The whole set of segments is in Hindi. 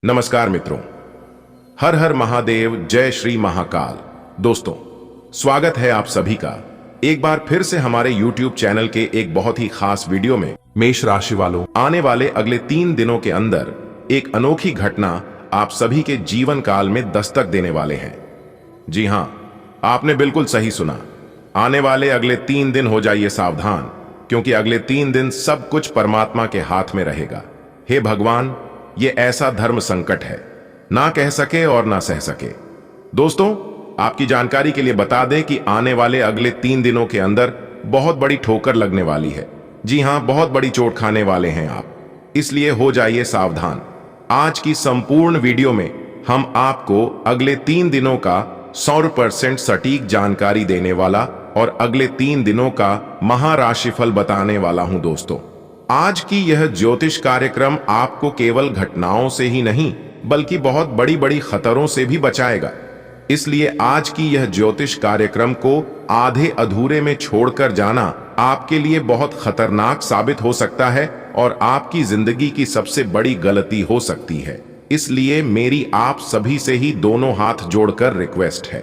नमस्कार मित्रों, हर हर महादेव, जय श्री महाकाल। दोस्तों, स्वागत है आप सभी का एक बार फिर से हमारे YouTube चैनल के एक बहुत ही खास वीडियो में। मेष राशि वालों, आने वाले अगले 3 दिनों के अंदर एक अनोखी घटना आप सभी के जीवन काल में दस्तक देने वाले हैं। जी हां, आपने बिल्कुल सही सुना। आने वाले अगले 3 दिन हो जाइए सावधान, क्योंकि अगले 3 दिन सब कुछ परमात्मा के हाथ में रहेगा। हे भगवान, ये ऐसा धर्म संकट है, ना कह सके और ना सह सके। दोस्तों, आपकी जानकारी के लिए बता दें कि आने वाले अगले 3 दिनों के अंदर बहुत बड़ी ठोकर लगने वाली है। जी हां, बहुत बड़ी चोट खाने वाले हैं आप, इसलिए हो जाइए सावधान। आज की संपूर्ण वीडियो में हम आपको अगले 3 दिनों का 100% सटीक जानकारी देने वाला और अगले 3 दिनों का महाराशिफल बताने वाला हूं। दोस्तों, आज की यह ज्योतिष कार्यक्रम आपको केवल घटनाओं से ही नहीं बल्कि बहुत बड़ी बड़ी खतरों से भी बचाएगा। इसलिए आज की यह ज्योतिष कार्यक्रम को आधे अधूरे में छोड़कर जाना आपके लिए बहुत खतरनाक साबित हो सकता है और आपकी जिंदगी की सबसे बड़ी गलती हो सकती है। इसलिए मेरी आप सभी से ही दोनों हाथ जोड़कर रिक्वेस्ट है,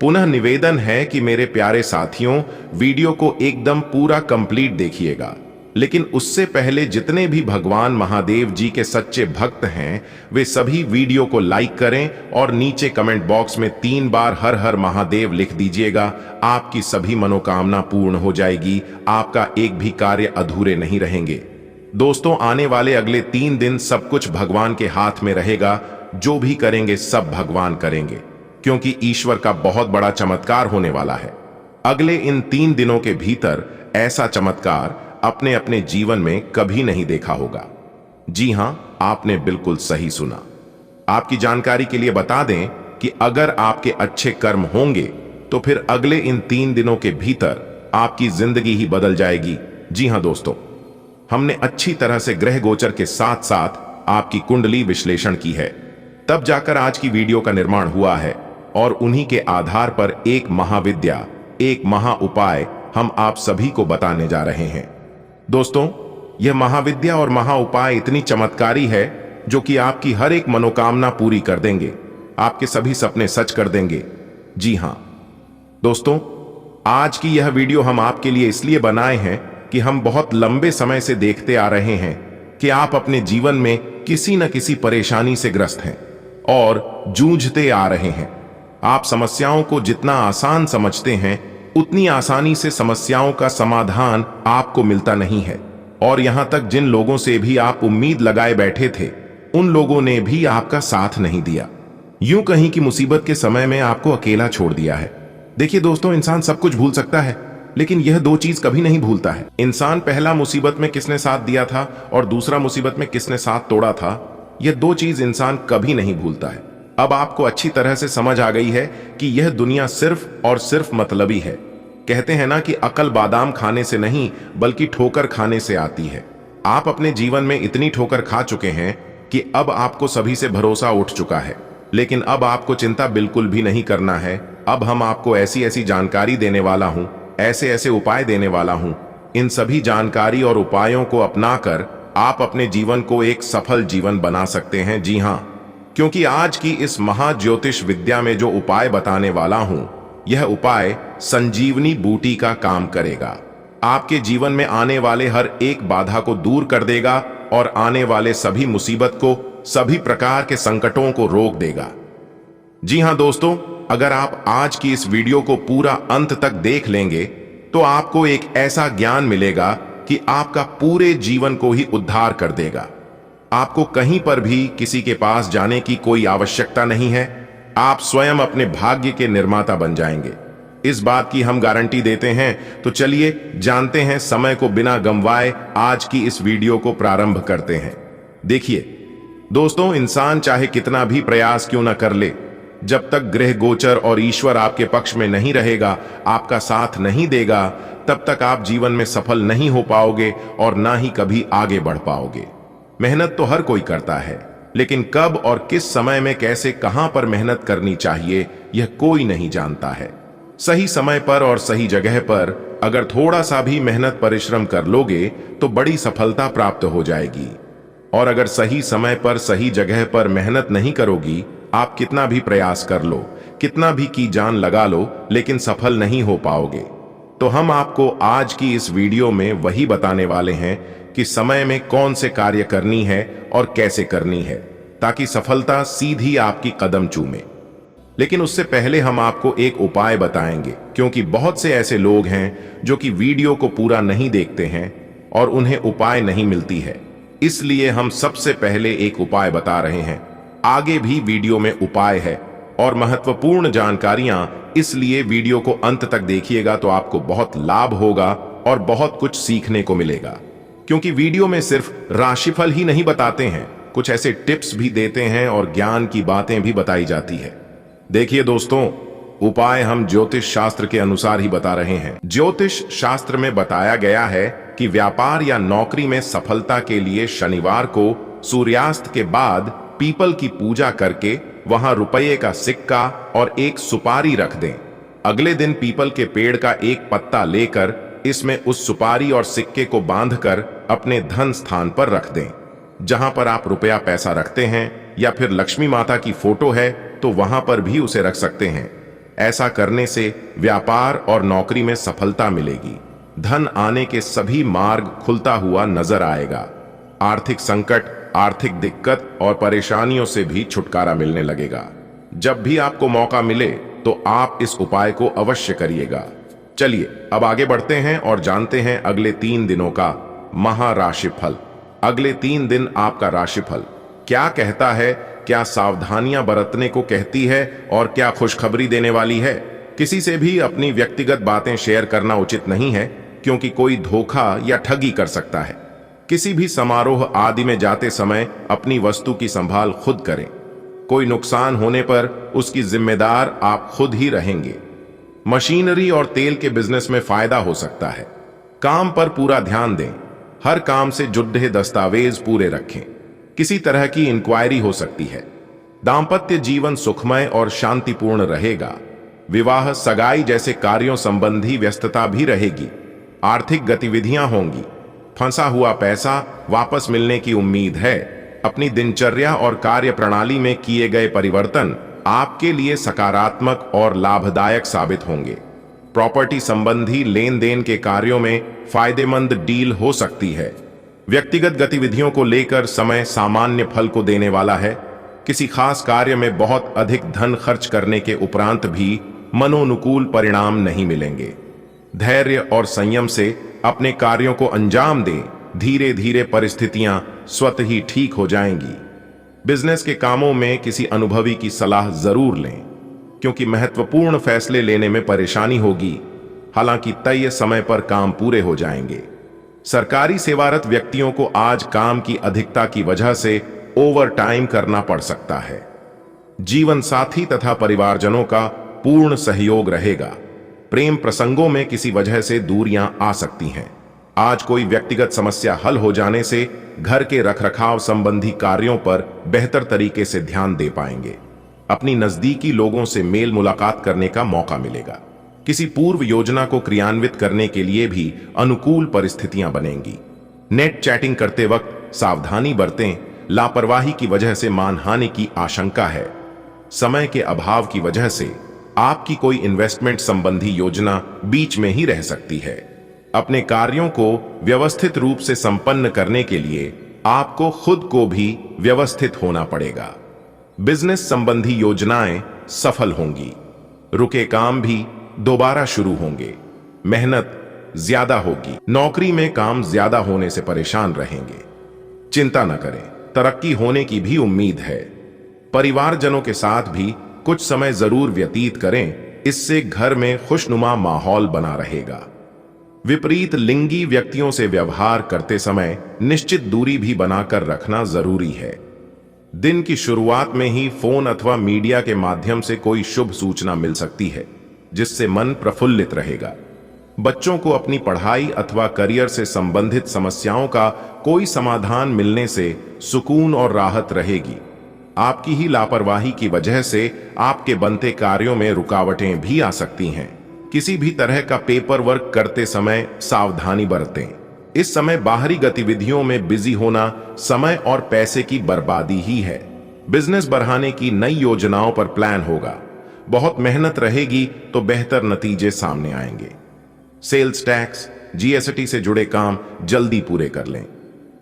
पुनः निवेदन है कि मेरे प्यारे साथियों, वीडियो को एकदम पूरा कंप्लीट देखिएगा। लेकिन उससे पहले जितने भी भगवान महादेव जी के सच्चे भक्त हैं, वे सभी वीडियो को लाइक करें और नीचे कमेंट बॉक्स में 3 बार हर हर महादेव लिख दीजिएगा। आपकी सभी मनोकामना पूर्ण हो जाएगी, आपका एक भी कार्य अधूरे नहीं रहेंगे। दोस्तों, आने वाले अगले 3 दिन सब कुछ भगवान के हाथ में रहेगा। जो भी करेंगे सब भगवान करेंगे, क्योंकि ईश्वर का बहुत बड़ा चमत्कार होने वाला है। अगले इन 3 दिनों के भीतर ऐसा चमत्कार अपने अपने जीवन में कभी नहीं देखा होगा। जी हां, आपने बिल्कुल सही सुना। आपकी जानकारी के लिए बता दें कि अगर आपके अच्छे कर्म होंगे तो फिर अगले इन 3 दिनों के भीतर आपकी जिंदगी ही बदल जाएगी। जी हां दोस्तों, हमने अच्छी तरह से ग्रह गोचर के साथ साथ आपकी कुंडली विश्लेषण की है, तब जाकर आज की वीडियो का निर्माण हुआ है और उन्हीं के आधार पर एक महाविद्या, एक महा उपाय हम आप सभी को बताने जा रहे हैं। दोस्तों, यह महाविद्या और महा उपाय इतनी चमत्कारी है जो कि आपकी हर एक मनोकामना पूरी कर देंगे, आपके सभी सपने सच कर देंगे। जी हां दोस्तों, आज की यह वीडियो हम आपके लिए इसलिए बनाए हैं कि हम बहुत लंबे समय से देखते आ रहे हैं कि आप अपने जीवन में किसी न किसी परेशानी से ग्रस्त हैं और जूझते आ रहे हैं। आप समस्याओं को जितना आसान समझते हैं, उतनी आसानी से समस्याओं का समाधान आपको मिलता नहीं है। और यहां तक जिन लोगों से भी आप उम्मीद लगाए बैठे थे, उन लोगों ने भी आपका साथ नहीं दिया। यूं कहीं कि मुसीबत के समय में आपको अकेला छोड़ दिया है। देखिए दोस्तों, इंसान सब कुछ भूल सकता है, लेकिन यह 2 चीज कभी नहीं भूलता है। इंसान पहला मुसीबत में किसने साथ दिया था और दूसरा मुसीबत में किसने साथ तोड़ा था, यह 2 चीज इंसान कभी नहीं भूलता है। अब आपको अच्छी तरह से समझ आ गई है कि यह दुनिया सिर्फ और सिर्फ मतलबी है। कहते हैं ना कि अकल बादाम खाने से नहीं बल्कि ठोकर खाने से आती है। आप अपने जीवन में इतनी ठोकर खा चुके हैं कि अब आपको सभी से भरोसा उठ चुका है। लेकिन अब आपको चिंता बिल्कुल भी नहीं करना है। अब हम आपको ऐसी ऐसी जानकारी देने वाला हूं, ऐसे ऐसे उपाय देने वाला हूं। इन सभी जानकारी और उपायों को अपनाकर आप अपने जीवन को एक सफल जीवन बना सकते हैं। जी हां, क्योंकि आज की इस महाज्योतिष विद्या में जो उपाय बताने वाला हूं, यह उपाय संजीवनी बूटी का काम करेगा। आपके जीवन में आने वाले हर एक बाधा को दूर कर देगा और आने वाले सभी मुसीबत को, सभी प्रकार के संकटों को रोक देगा। जी हां दोस्तों, अगर आप आज की इस वीडियो को पूरा अंत तक देख लेंगे तो आपको एक ऐसा ज्ञान मिलेगा कि आपका पूरे जीवन को ही उद्धार कर देगा। आपको कहीं पर भी किसी के पास जाने की कोई आवश्यकता नहीं है। आप स्वयं अपने भाग्य के निर्माता बन जाएंगे, इस बात की हम गारंटी देते हैं। तो चलिए जानते हैं, समय को बिना गंवाए आज की इस वीडियो को प्रारंभ करते हैं। देखिए दोस्तों, इंसान चाहे कितना भी प्रयास क्यों न कर ले, जब तक ग्रह गोचर और ईश्वर आपके पक्ष में नहीं रहेगा, आपका साथ नहीं देगा, तब तक आप जीवन में सफल नहीं हो पाओगे और ना ही कभी आगे बढ़ पाओगे। मेहनत तो हर कोई करता है, लेकिन कब और किस समय में कैसे कहां पर मेहनत करनी चाहिए, यह कोई नहीं जानता है। सही समय पर और सही जगह पर अगर थोड़ा सा भी मेहनत परिश्रम कर लोगे तो बड़ी सफलता प्राप्त हो जाएगी। और अगर सही समय पर सही जगह पर मेहनत नहीं करोगी, आप कितना भी प्रयास कर लो, कितना भी की जान लगा लो, लेकिन सफल नहीं हो पाओगे। तो हम आपको आज की इस वीडियो में वही बताने वाले हैं कि समय में कौन से कार्य करनी है और कैसे करनी है, ताकि सफलता सीधी आपकी कदम चूमे। लेकिन उससे पहले हम आपको एक उपाय बताएंगे, क्योंकि बहुत से ऐसे लोग हैं जो कि वीडियो को पूरा नहीं देखते हैं और उन्हें उपाय नहीं मिलती है। इसलिए हम सबसे पहले एक उपाय बता रहे हैं। आगे भी वीडियो में उपाय है और महत्वपूर्ण जानकारियां, इसलिए वीडियो को अंत तक देखिएगा तो आपको बहुत लाभ होगा और बहुत कुछ सीखने को मिलेगा। क्योंकि वीडियो में सिर्फ राशिफल ही नहीं बताते हैं, कुछ ऐसे टिप्स भी देते हैं और ज्ञान की बातें भी बताई जाती है। देखिए दोस्तों, उपाय हम ज्योतिष शास्त्र के अनुसार ही बता रहे हैं। ज्योतिष शास्त्र में बताया गया है कि व्यापार या नौकरी में सफलता के लिए शनिवार को सूर्यास्त के बाद पीपल की पूजा करके वहां रुपये का सिक्का और एक सुपारी रख दें। अगले दिन पीपल के पेड़ का एक पत्ता लेकर इसमें उस सुपारी और सिक्के को बांधकर अपने धन स्थान पर रख दें। जहां पर आप रुपया पैसा रखते हैं या फिर लक्ष्मी माता की फोटो है तो वहां पर भी उसे रख सकते हैं। ऐसा करने से व्यापार और नौकरी में सफलता मिलेगी। धन आने के सभी मार्ग खुलता हुआ नजर आएगा। आर्थिक संकट, आर्थिक दिक्कत और परेशानियों से भी छुटकारा मिलने लगेगा। जब भी आपको मौका मिले तो आप इस उपाय को अवश्य करिएगा। चलिए अब आगे बढ़ते हैं और जानते हैं अगले 3 दिनों का महाराशिफल। अगले 3 दिन आपका राशिफल क्या कहता है, क्या सावधानियां बरतने को कहती है और क्या खुशखबरी देने वाली है। किसी से भी अपनी व्यक्तिगत बातें शेयर करना उचित नहीं है, क्योंकि कोई धोखा या ठगी कर सकता है। किसी भी समारोह आदि में जाते समय अपनी वस्तु की संभाल खुद करें। कोई नुकसान होने पर उसकी जिम्मेदार आप खुद ही रहेंगे। मशीनरी और तेल के बिजनेस में फायदा हो सकता है। काम पर पूरा ध्यान दें। हर काम से जुड़े दस्तावेज पूरे रखें। किसी तरह की इंक्वायरी हो सकती है। दांपत्य जीवन सुखमय और शांतिपूर्ण रहेगा। विवाह, सगाई जैसे कार्यों संबंधी व्यस्तता भी रहेगी। आर्थिक गतिविधियां होंगी। फंसा हुआ पैसा वापस मिलने की उम्मीद है। अपनी दिनचर्या और कार्य प्रणाली में किए गए परिवर्तन आपके लिए सकारात्मक और लाभदायक साबित होंगे। प्रॉपर्टी संबंधी लेन देन के कार्यों में फायदेमंद डील हो सकती है। व्यक्तिगत गतिविधियों को लेकर समय सामान्य फल को देने वाला है। किसी खास कार्य में बहुत अधिक धन खर्च करने के उपरांत भी मनोनुकूल परिणाम नहीं मिलेंगे। धैर्य और संयम से अपने कार्यों को अंजाम दें। धीरे धीरे परिस्थितियां स्वतः ही ठीक हो जाएंगी। बिजनेस के कामों में किसी अनुभवी की सलाह जरूर लें, क्योंकि महत्वपूर्ण फैसले लेने में परेशानी होगी। हालांकि तय समय पर काम पूरे हो जाएंगे। सरकारी सेवारत व्यक्तियों को आज काम की अधिकता की वजह से ओवर टाइम करना पड़ सकता है। जीवन साथी तथा परिवारजनों का पूर्ण सहयोग रहेगा। प्रेम प्रसंगों में किसी वजह से दूरियां आ सकती हैं। आज कोई व्यक्तिगत समस्या हल हो जाने से घर के रखरखाव संबंधी कार्यों पर बेहतर तरीके से ध्यान दे पाएंगे। अपनी नजदीकी लोगों से मेल मुलाकात करने का मौका मिलेगा। किसी पूर्व योजना को क्रियान्वित करने के लिए भी अनुकूल परिस्थितियां बनेंगी। नेट चैटिंग करते वक्त सावधानी बरतें। लापरवाही की वजह से मानहानि की आशंका है। समय के अभाव की वजह से आपकी कोई इन्वेस्टमेंट संबंधी योजना बीच में ही रह सकती है। अपने कार्यों को व्यवस्थित रूप से संपन्न करने के लिए आपको खुद को भी व्यवस्थित होना पड़ेगा। बिजनेस संबंधी योजनाएं सफल होंगी। रुके काम भी दोबारा शुरू होंगे। मेहनत ज्यादा होगी। नौकरी में काम ज्यादा होने से परेशान रहेंगे। चिंता न करें, तरक्की होने की भी उम्मीद है। परिवारजनों के साथ भी कुछ समय जरूर व्यतीत करें, इससे घर में खुशनुमा माहौल बना रहेगा। विपरीत लिंगी व्यक्तियों से व्यवहार करते समय निश्चित दूरी भी बनाकर रखना जरूरी है। दिन की शुरुआत में ही फोन अथवा मीडिया के माध्यम से कोई शुभ सूचना मिल सकती है, जिससे मन प्रफुल्लित रहेगा। बच्चों को अपनी पढ़ाई अथवा करियर से संबंधित समस्याओं का कोई समाधान मिलने से सुकून और राहत रहेगी। आपकी ही लापरवाही की वजह से आपके बनते कार्यों में रुकावटें भी आ सकती हैं। किसी भी तरह का पेपर वर्क करते समय सावधानी बरतें। इस समय बाहरी गतिविधियों में बिजी होना समय और पैसे की बर्बादी ही है। बिजनेस बढ़ाने की नई योजनाओं पर प्लान होगा। बहुत मेहनत रहेगी तो बेहतर नतीजे सामने आएंगे। सेल्स टैक्स, जीएसटी से जुड़े काम जल्दी पूरे कर लें।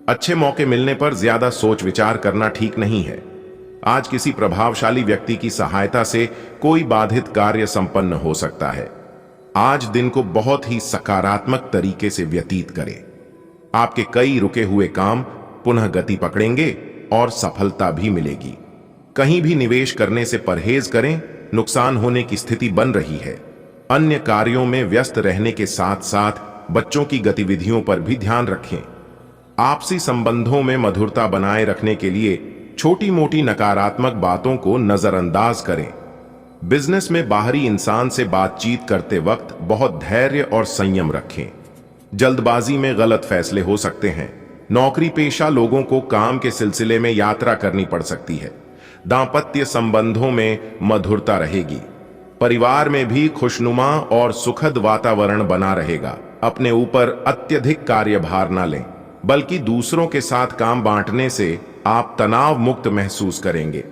अच्छे मौके मिलने पर ज्यादा सोच विचार करना ठीक नहीं है। आज किसी प्रभावशाली व्यक्ति की सहायता से कोई बाधित कार्य संपन्न हो सकता है। आज दिन को बहुत ही सकारात्मक तरीके से व्यतीत करें। आपके कई रुके हुए काम पुनः गति पकड़ेंगे और सफलता भी मिलेगी। कहीं भी निवेश करने से परहेज करें, नुकसान होने की स्थिति बन रही है। अन्य कार्यों में व्यस्त रहने के साथ साथ बच्चों की गतिविधियों पर भी ध्यान रखें। आपसी संबंधों में मधुरता बनाए रखने के लिए छोटी मोटी नकारात्मक बातों को नजरअंदाज करें। बिजनेस में बाहरी इंसान से बातचीत करते वक्त बहुत धैर्य और संयम रखें। जल्दबाजी में गलत फैसले हो सकते हैं। नौकरी पेशा लोगों को काम के सिलसिले में यात्रा करनी पड़ सकती है। दांपत्य संबंधों में मधुरता रहेगी। परिवार में भी खुशनुमा और सुखद वातावरण बना रहेगा। अपने ऊपर अत्यधिक कार्यभार न लें, बल्कि दूसरों के साथ काम बांटने से आप तनाव मुक्त महसूस करेंगे।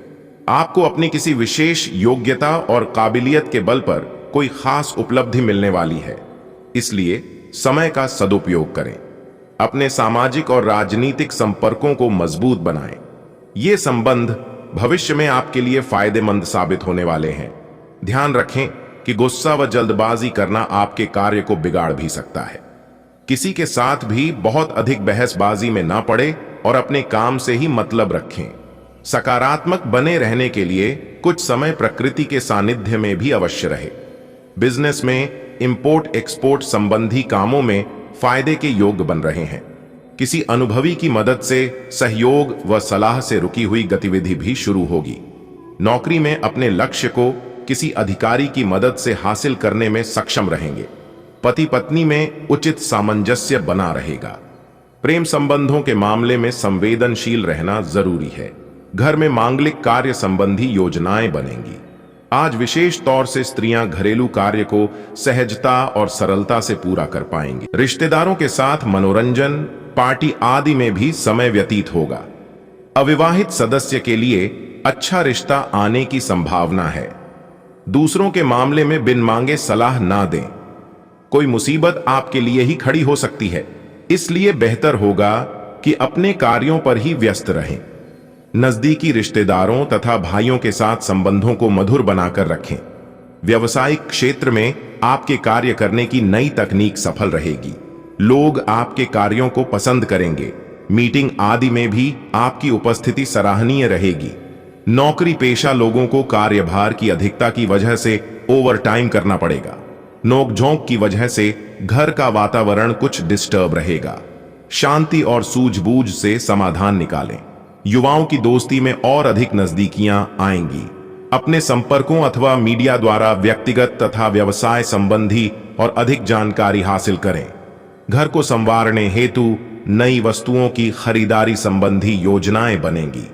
आपको अपनी किसी विशेष योग्यता और काबिलियत के बल पर कोई खास उपलब्धि मिलने वाली है, इसलिए समय का सदुपयोग करें। अपने सामाजिक और राजनीतिक संपर्कों को मजबूत बनाएं। ये संबंध भविष्य में आपके लिए फायदेमंद साबित होने वाले हैं। ध्यान रखें कि गुस्सा व जल्दबाजी करना आपके कार्य को बिगाड़ भी सकता है। किसी के साथ भी बहुत अधिक बहसबाजी में ना पड़े और अपने काम से ही मतलब रखें। सकारात्मक बने रहने के लिए कुछ समय प्रकृति के सानिध्य में भी अवश्य रहे। बिजनेस में इंपोर्ट एक्सपोर्ट संबंधी कामों में फायदे के योग बन रहे हैं। किसी अनुभवी की मदद से सहयोग व सलाह से रुकी हुई गतिविधि भी शुरू होगी। नौकरी में अपने लक्ष्य को किसी अधिकारी की मदद से हासिल करने में सक्षम रहेंगे। पति पत्नी में उचित सामंजस्य बना रहेगा। प्रेम संबंधों के मामले में संवेदनशील रहना जरूरी है। घर में मांगलिक कार्य संबंधी योजनाएं बनेंगी। आज विशेष तौर से स्त्रियां घरेलू कार्य को सहजता और सरलता से पूरा कर पाएंगी। रिश्तेदारों के साथ मनोरंजन, पार्टी आदि में भी समय व्यतीत होगा। अविवाहित सदस्य के लिए अच्छा रिश्ता आने की संभावना है। दूसरों के मामले में बिन मांगे सलाह ना दें। कोई मुसीबत आपके लिए ही खड़ी हो सकती है, इसलिए बेहतर होगा कि अपने कार्यों पर ही व्यस्त रहें। नजदीकी रिश्तेदारों तथा भाइयों के साथ संबंधों को मधुर बनाकर रखें। व्यवसायिक क्षेत्र में आपके कार्य करने की नई तकनीक सफल रहेगी। लोग आपके कार्यों को पसंद करेंगे। मीटिंग आदि में भी आपकी उपस्थिति सराहनीय रहेगी। नौकरी पेशा लोगों को कार्यभार की अधिकता की वजह से ओवरटाइम करना पड़ेगा। नोकझोंक की वजह से घर का वातावरण कुछ डिस्टर्ब रहेगा। शांति और सूझबूझ से समाधान निकालें। युवाओं की दोस्ती में और अधिक नजदीकियां आएंगी। अपने संपर्कों अथवा मीडिया द्वारा व्यक्तिगत तथा व्यवसाय संबंधी और अधिक जानकारी हासिल करें। घर को संवारने हेतु नई वस्तुओं की खरीदारी संबंधी योजनाएं बनेंगी।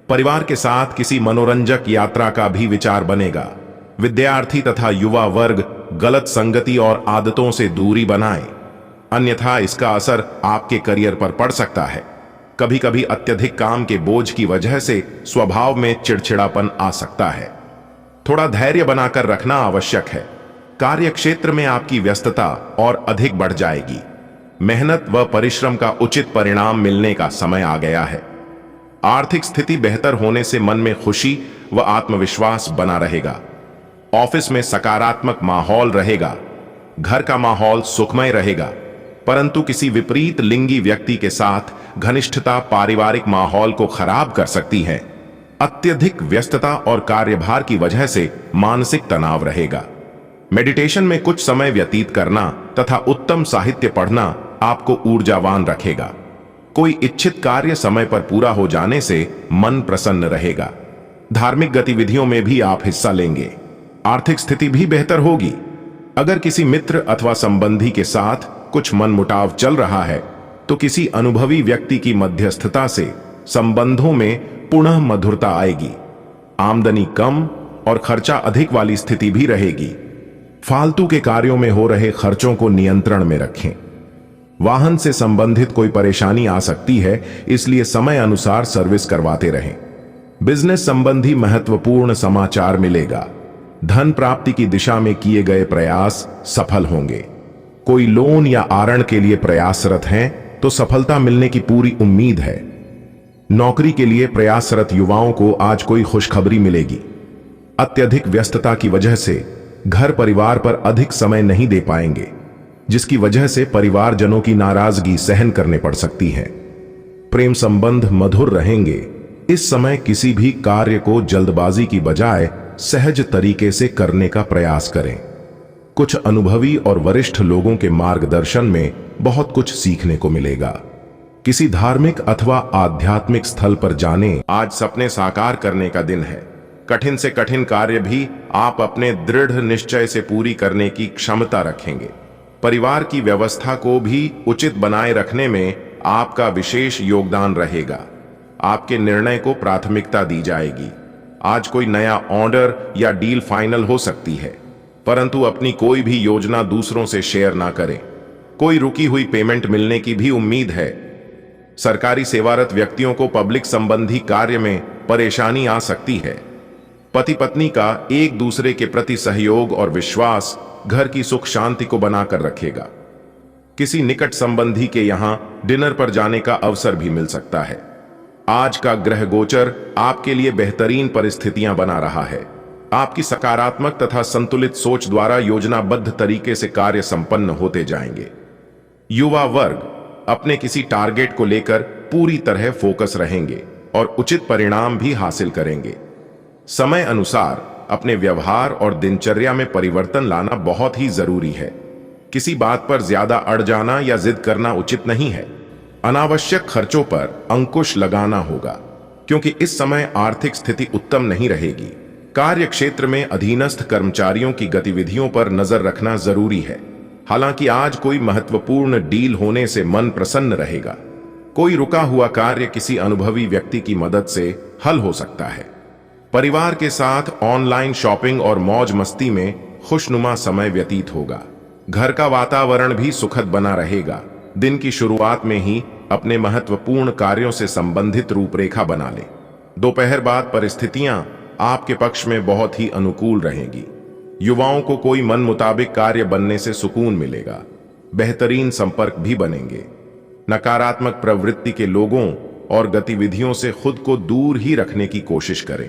परिवार के साथ किसी मनोरंजक यात्रा का भी विचार बनेगा। विद्यार्थी तथा युवा वर्ग गलत संगति और आदतों से दूरी बनाएं, अन्यथा इसका असर आपके करियर पर पड़ सकता है। कभी कभी अत्यधिक काम के बोझ की वजह से स्वभाव में चिड़चिड़ापन आ सकता है। थोड़ा धैर्य बनाकर रखना आवश्यक है। कार्य क्षेत्र में आपकी व्यस्तता और अधिक बढ़ जाएगी। मेहनत व परिश्रम का उचित परिणाम मिलने का समय आ गया है। आर्थिक स्थिति बेहतर होने से मन में खुशी व आत्मविश्वास बना रहेगा। ऑफिस में सकारात्मक माहौल रहेगा। घर का माहौल सुखमय रहेगा, परंतु किसी विपरीत लिंगी व्यक्ति के साथ घनिष्ठता पारिवारिक माहौल को खराब कर सकती है। अत्यधिक व्यस्तता और कार्यभार की वजह से मानसिक तनाव रहेगा। मेडिटेशन में कुछ समय व्यतीत करना तथा उत्तम साहित्य पढ़ना आपको ऊर्जावान रखेगा। कोई इच्छित कार्य समय पर पूरा हो जाने से मन प्रसन्न रहेगा। धार्मिक गतिविधियों में भी आप हिस्सा लेंगे। आर्थिक स्थिति भी बेहतर होगी। अगर किसी मित्र अथवा संबंधी के साथ कुछ मनमुटाव चल रहा है तो किसी अनुभवी व्यक्ति की मध्यस्थता से संबंधों में पुनः मधुरता आएगी। आमदनी कम और खर्चा अधिक वाली स्थिति भी रहेगी। फालतू के कार्यों में हो रहे खर्चों को नियंत्रण में रखें। वाहन से संबंधित कोई परेशानी आ सकती है, इसलिए समय अनुसार सर्विस करवाते रहें। बिजनेस संबंधी महत्वपूर्ण समाचार मिलेगा। धन प्राप्ति की दिशा में किए गए प्रयास सफल होंगे। कोई लोन या आरण के लिए प्रयासरत हैं तो सफलता मिलने की पूरी उम्मीद है। नौकरी के लिए प्रयासरत युवाओं को आज कोई खुशखबरी मिलेगी। अत्यधिक व्यस्तता की वजह से घर परिवार पर अधिक समय नहीं दे पाएंगे, जिसकी वजह से परिवारजनों की नाराजगी सहन करने पड़ सकती है। प्रेम संबंध मधुर रहेंगे। इस समय किसी भी कार्य को जल्दबाजी की बजाय सहज तरीके से करने का प्रयास करें। कुछ अनुभवी और वरिष्ठ लोगों के मार्गदर्शन में बहुत कुछ सीखने को मिलेगा। किसी धार्मिक अथवा आध्यात्मिक स्थल पर जाने। आज सपने साकार करने का दिन है। कठिन से कठिन कार्य भी आप अपने दृढ़ निश्चय से पूरी करने की क्षमता रखेंगे। परिवार की व्यवस्था को भी उचित बनाए रखने में आपका विशेष योगदान रहेगा। आपके निर्णय को प्राथमिकता दी जाएगी। आज कोई नया ऑर्डर या डील फाइनल हो सकती है, परंतु अपनी कोई भी योजना दूसरों से शेयर ना करें। कोई रुकी हुई पेमेंट मिलने की भी उम्मीद है। सरकारी सेवारत व्यक्तियों को पब्लिक संबंधी कार्य में परेशानी आ सकती है। पति पत्नी का एक दूसरे के प्रति सहयोग और विश्वास घर की सुख शांति को बनाकर रखेगा। किसी निकट संबंधी के यहां डिनर पर जाने का अवसर भी मिल सकता है। आज का ग्रह गोचर आपके लिए बेहतरीन परिस्थितियां बना रहा है। आपकी सकारात्मक तथा संतुलित सोच द्वारा योजनाबद्ध तरीके से कार्य संपन्न होते जाएंगे। युवा वर्ग अपने किसी टारगेट को लेकर पूरी तरह फोकस रहेंगे और उचित परिणाम भी हासिल करेंगे। समय अनुसार अपने व्यवहार और दिनचर्या में परिवर्तन लाना बहुत ही जरूरी है। किसी बात पर ज्यादा अड़ जाना या जिद करना उचित नहीं है। अनावश्यक खर्चों पर अंकुश लगाना होगा, क्योंकि इस समय आर्थिक स्थिति उत्तम नहीं रहेगी। कार्य क्षेत्र में अधीनस्थ कर्मचारियों की गतिविधियों पर नजर रखना जरूरी है। हालांकि आज कोई महत्वपूर्ण डील होने से मन प्रसन्न रहेगा। कोई रुका हुआ कार्य किसी अनुभवी व्यक्ति की मदद से हल हो सकता है। परिवार के साथ ऑनलाइन शॉपिंग और मौज मस्ती में खुशनुमा समय व्यतीत होगा। घर का वातावरण भी सुखद बना रहेगा। दिन की शुरुआत में ही अपने महत्वपूर्ण कार्यों से संबंधित रूपरेखा बना लें। दोपहर बाद परिस्थितियां आपके पक्ष में बहुत ही अनुकूल रहेंगी। युवाओं को कोई मन मुताबिक कार्य बनने से सुकून मिलेगा। बेहतरीन संपर्क भी बनेंगे। नकारात्मक प्रवृत्ति के लोगों और गतिविधियों से खुद को दूर ही रखने की कोशिश करें।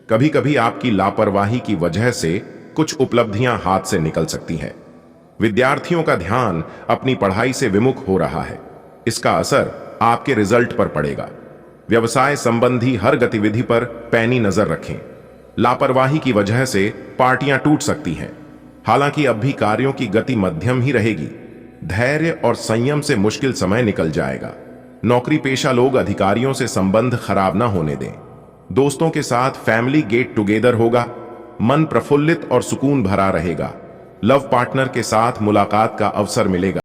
कभी कभी आपकी लापरवाही की वजह से कुछ उपलब्धियां हाथ से निकल सकती हैं। विद्यार्थियों का ध्यान अपनी पढ़ाई से विमुख हो रहा है। इसका असर आपके रिजल्ट पर पड़ेगा। व्यवसाय संबंधी हर गतिविधि पर पैनी नजर रखें। लापरवाही की वजह से पार्टियां टूट सकती हैं। हालांकि अब भी कार्यों की गति मध्यम ही रहेगी। धैर्य और संयम से मुश्किल समय निकल जाएगा। नौकरी पेशा लोग अधिकारियों से संबंध खराब ना होने दें। दोस्तों के साथ फैमिली गेट टुगेदर होगा। मन प्रफुल्लित और सुकून भरा रहेगा। लव पार्टनर के साथ मुलाकात का अवसर मिलेगा।